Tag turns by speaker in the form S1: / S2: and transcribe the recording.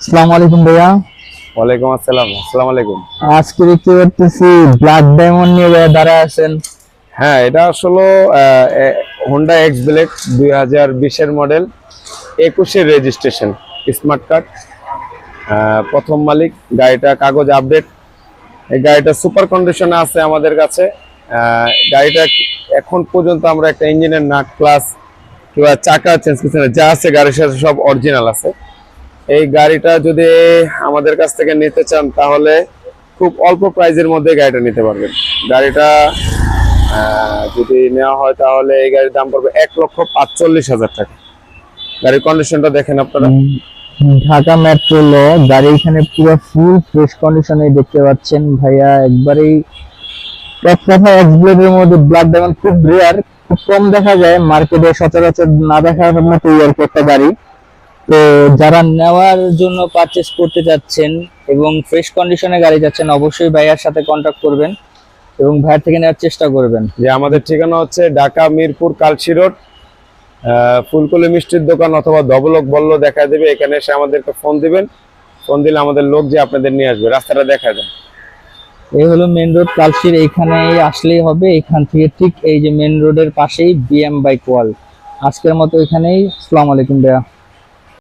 S1: আসসালামু আলাইকুম ভাইয়া।
S2: ওয়ালাইকুম আসসালাম। আসসালামু আলাইকুম।
S1: আজকে দেখতে পাচ্ছি ব্ল্যাক ডায়মন্ড নিয়ে ভাইয়া দাঁড়ায় আছেন।
S2: হ্যাঁ, এটা আসলে হোন্ডা এক্স ব্লেড 2020-এর মডেল, 21-এর রেজিস্ট্রেশন, স্মার্ট কার্ড, প্রথম মালিক। গাড়িটা কাগজ আপডেট। এই গাড়িটা সুপার কন্ডিশনে আছে আমাদের কাছে। গাড়িটা এখন পর্যন্ত আমরা একটা ইঞ্জিনের নাট প্লাস কিংবা চাকা চেঞ্জ করছি না, যা আছে গাড়ির সাথে সব অরিজিনাল আছে। এই গাড়িটা যদি আমাদের কাছ থেকে নিতে চান তাহলে খুব অল্প প্রাইজের মধ্যে গাড়িটা নিতে পারবেন। গাড়িটা যদি নেওয়া হয় তাহলে এই গাড়ির দাম পড়বে 1,45,000 টাকা। গাড়ির কন্ডিশনটা দেখেন আপনারা।
S1: ঢাকা মেট্রো ল গাড়ি এখানে পুরো ফুল ফ্রেশ কন্ডিশনে দেখতে পাচ্ছেন ভাইয়া। একবারেই এক কথা এক্স ব্লেডের মধ্যে ব্ল্যাক ডায়মন্ড খুব রেয়ার, খুব কম দেখা যায় মার্কেটে, সচরাচর না দেখার মতো একটা গাড়ি। তো যারা নেওয়ার জন্য পারচেস করতে যাচ্ছেন এবং ফ্রেশ কন্ডিশনে গাড়ি যাচ্ছেন, অবশ্যই ভাইয়ার সাথে কন্ট্যাক্ট করবেন এবং ভাইয়ার থেকে নেওয়ার চেষ্টা করবেন।
S2: যে আমাদের ঠিকানা হচ্ছে ঢাকা মিরপুর কালশি রোড, ফুলকলি মিষ্টির দোকান অথবা ধবলক বলল দেখা দেবে। এখানে এসে আমাদেরকে ফোন দিবেন। ফোন দিলে আমাদের লোক যে আপনাদের নিয়ে আসবে, রাস্তাটা দেখা দেন।
S1: এই হলো মেন রোড কালশির, এইখানে আসলেই হবে। এখান থেকে ঠিক এই যে মেন রোডের পাশেই বিএম বাইক ওয়ার্ল্ড। আজকের মতো এখানেই। আসসালামু আলাইকুম ভাইয়া।